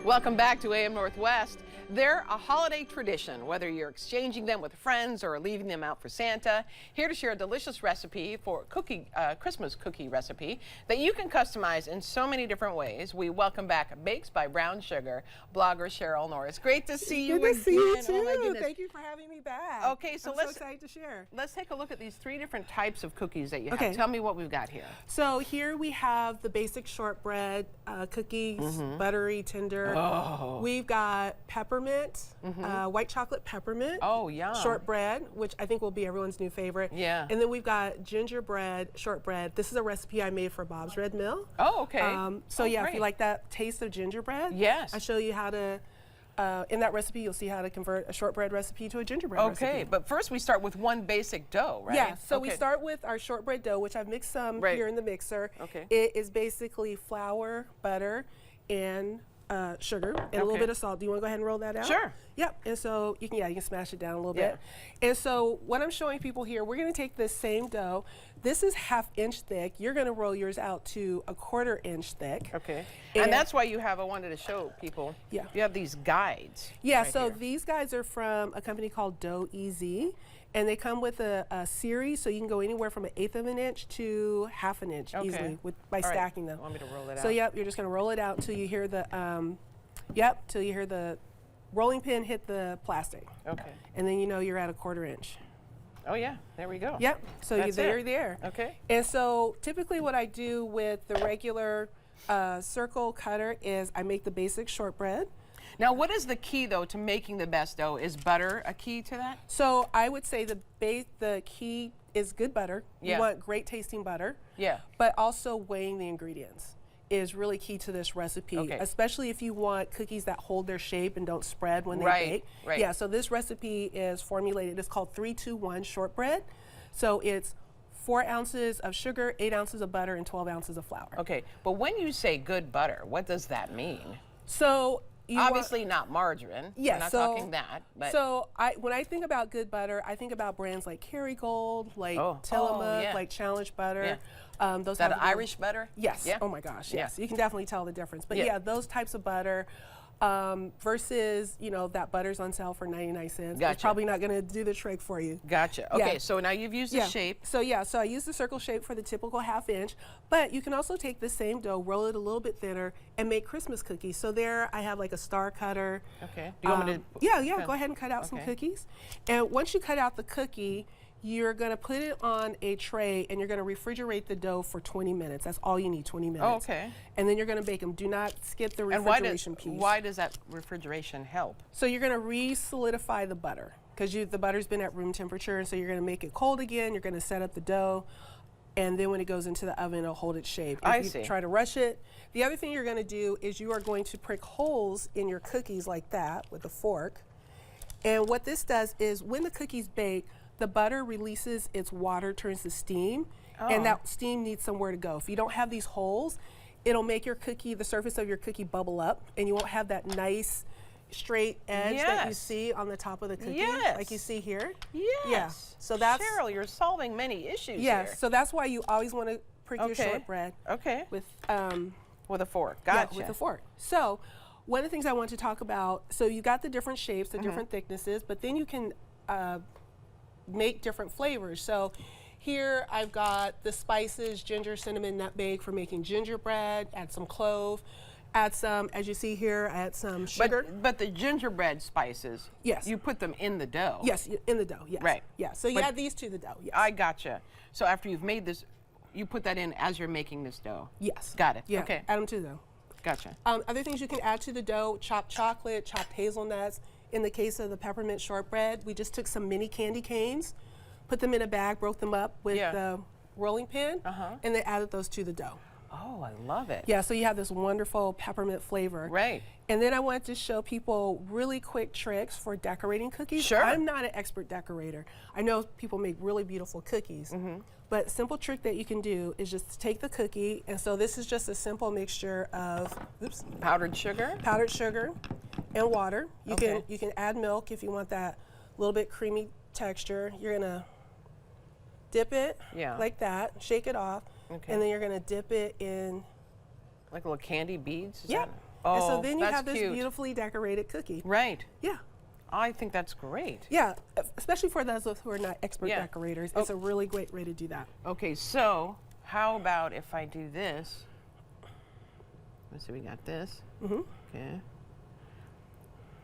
Welcome back to AM Northwest. They're a holiday tradition, whether you're exchanging them with friends or leaving them out for Santa. Here to share a delicious recipe for Christmas cookie recipe that you can customize in so many different ways. We welcome back Bakes by Brown Sugar blogger Cheryl Norris. Great to see you again. Good to see you too. Oh my goodness. Thank you for having me back. Okay, so I'm so excited to share. Let's take a look at these 3 different types of cookies that you have. Tell me what we've got here. So here we have the basic shortbread cookies, buttery, tender. Oh. We've got peppermint, white chocolate peppermint. Oh, yum. Shortbread, which I think will be everyone's new favorite. Yeah. And then we've got gingerbread shortbread. This is a recipe I made for Bob's Red Mill. Oh, okay. So yeah, great. if you like that taste of gingerbread, yes. I show you how to, in that recipe, you'll see how to convert a shortbread recipe to a gingerbread recipe. Okay, but first we start with one basic dough, right? Yeah, so we start with our shortbread dough, which I've mixed some here in the mixer. Okay. It is basically flour, butter, and sugar, and a little bit of salt. Do you want to go ahead and roll that out? Sure. Yep, and so you can smash it down a little bit. And so what I'm showing people here, we're going to take this same dough. This is 1/2 inch thick. You're going to roll yours out to a 1/4 inch thick. Okay. And that's why I wanted to show people, you have these guides. Yeah, right so here. these guides are from a company called Dough Easy, and they come with a series, so you can go anywhere from 1/8 of an inch to 1/2 an inch easily by stacking them. You want me to roll it out? So yep, you're just going to roll it out until you hear the till you hear the rolling pin hit the plastic. Okay. And then you know you're at a 1/4 inch. Oh yeah, there we go. Yep. So you're there. Okay. And so typically what I do with the regular circle cutter is I make the basic shortbread. Now, what is the key though to making the best dough? Is butter a key to that? So I would say the key is good butter. Yeah. You want great tasting butter. Yeah. But also weighing the ingredients is really key to this recipe, especially if you want cookies that hold their shape and don't spread when they bake. Right. Yeah, so this recipe is formulated, it's called 3-2-1 shortbread. So it's 4 ounces of sugar, 8 ounces of butter, and 12 ounces of flour. Okay, but when you say good butter, what does that mean? So obviously not margarine. Yeah, we're not talking that. But so when I think about good butter, I think about brands like Kerrygold, like Tillamook, like Challenge Butter. Yeah. Those is that Irish butter? Yes. Yeah. Oh my gosh. Yes. You can definitely tell the difference. But yeah, those types of butter versus that butter's on sale for 99 cents. Gotcha. It's probably not going to do the trick for you. Gotcha. Okay. So now you've used the shape. So I use the circle shape for the typical 1/2 inch. But you can also take the same dough, roll it a little bit thinner, and make Christmas cookies. So there I have like a star cutter. Okay. Do you want me to? Yeah. Go ahead and cut out some cookies. And once you cut out the cookie, you're going to put it on a tray and you're going to refrigerate the dough for 20 minutes. That's all you need, 20 minutes. Oh, okay. And then you're going to bake them. Do not skip the refrigeration piece. Why does that refrigeration help? So you're going to re-solidify the butter because the butter's been at room temperature, and so you're going to make it cold again. You're going to set up the dough, and then when it goes into the oven, it'll hold its shape. If you try to rush it. The other thing you're going to do is you are going to prick holes in your cookies like that with a fork. And what this does is when the cookies bake, the butter releases its water, turns to steam, and that steam needs somewhere to go. If you don't have these holes, it'll make your cookie, the surface of your cookie bubble up, and you won't have that nice straight edge that you see on the top of the cookie, like you see here. Yes. Yeah. So that's Cheryl, you're solving many issues here. here. So that's why you always want to prick your shortbread with a fork. Gotcha. Yeah, with a fork. So one of the things I want to talk about, so you got the different shapes, the different thicknesses, but then you can make different flavors. So here I've got the spices, ginger, cinnamon, nutmeg for making gingerbread, add some clove, add some, as you see here, add some sugar. But the gingerbread spices, you put them in the dough. Yes, in the dough, yes. Right. Yeah, so you add these to the dough, yes. I gotcha. So after you've made this, you put that in as you're making this dough? Yes. Got it, yeah, okay. Add them to the dough. Gotcha. Other things you can add to the dough, chopped chocolate, chopped hazelnuts. In the case of the peppermint shortbread, we just took some mini candy canes, put them in a bag, broke them up with the rolling pin, and then added those to the dough. Oh, I love it. Yeah, so you have this wonderful peppermint flavor. Right. And then I wanted to show people really quick tricks for decorating cookies. Sure. I'm not an expert decorator. I know people make really beautiful cookies, but a simple trick that you can do is just take the cookie, and so this is just a simple mixture of powdered sugar and water. You can add milk if you want that little bit creamy texture. You're gonna dip it like that, shake it off, and then you're gonna dip it in like little candy beads. Yep. Oh, and so then you that's have this cute. beautifully decorated cookie. Right. Yeah. I think that's great. Yeah, especially for those who are not expert decorators. It's a really great way to do that. Okay, so how about if I do this? Let's see, we got this. Okay.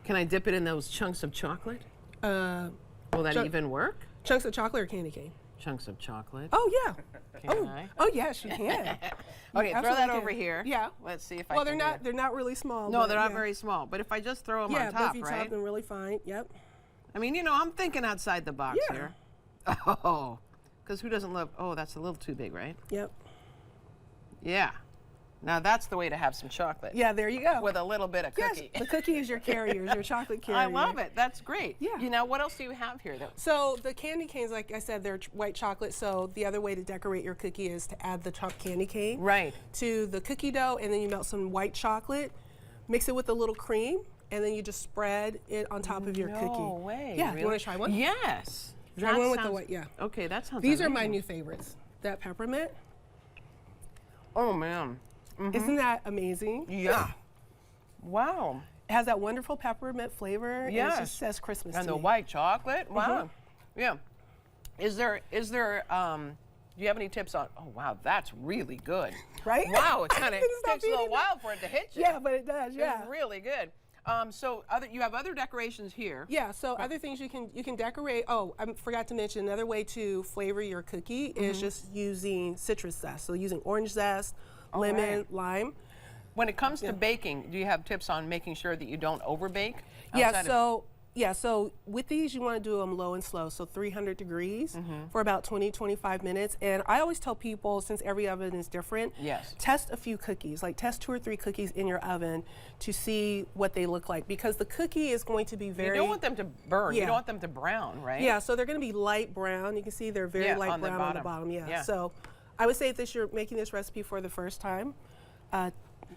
Can I dip it in those chunks of chocolate? Will that even work? Chunks of chocolate or candy cane? Chunks of chocolate. Oh, yeah. Can I? Oh, yes, you can. Okay, throw that absolutely over can. here. Yeah. Let's see if I Well, can they're not really small. No, but they're not yeah. very small. But if I just throw them Yeah, on but top, if you right? top them really fine, yep. I mean, you know, I'm thinking outside the box Yeah. here. Oh, because who doesn't love? Oh, that's a little too big, right? Yep. Yeah. Now that's the way to have some chocolate. Yeah, there you go. With a little bit of cookie. Yes, the cookie is your carrier, your chocolate carrier. I love it. That's great. Yeah. You know, what else do you have here, though? So the candy canes, like I said, they're white chocolate. So the other way to decorate your cookie is to add the chopped candy cane to the cookie dough, and then you melt some white chocolate, mix it with a little cream, and then you just spread it on top of your cookie. No way. Yeah. Really? You want to try one? Yes. Try That one with the sounds- white. Yeah. Okay, that sounds. These are my amazing. new favorites. That peppermint. Oh man. Isn't that amazing? Yeah. Wow. It has that wonderful peppermint flavor. And it Yes. just says Christmas And to the me. white chocolate. Wow. Yeah. Is there do you have any tips on? Oh wow, that's really good. Right? Wow, it kind of Couldn't stop takes a little eating while for it to hit you. Yeah, but it does. Yeah. It's really good. So you have other decorations here. Yeah, so other things you can decorate. Oh, I forgot to mention another way to flavor your cookie is just using citrus zest. So using orange zest, lemon, lime. When it comes to baking, do you have tips on making sure that you don't overbake? So with these you want to do them low and slow, so 300 degrees for about 20-25 minutes. And I always tell people, since every oven is different, test a few cookies, like test 2 or 3 cookies in your oven to see what they look like, because the cookie is going to be very. You don't want them to burn. You don't want them to brown, right? Yeah, so they're going to be light brown. You can see they're very light brown on the bottom. Yeah. So I would say if you're making this recipe for the first time,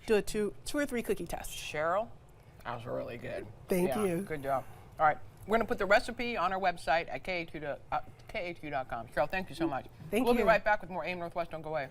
do a 2 or 3 cookie test. Cheryl, that was really good. Thank you. Good job. All right, we're going to put the recipe on our website at ka2.com. Cheryl, thank you so much. Thank you. We'll be right back with more AM Northwest. Don't go away.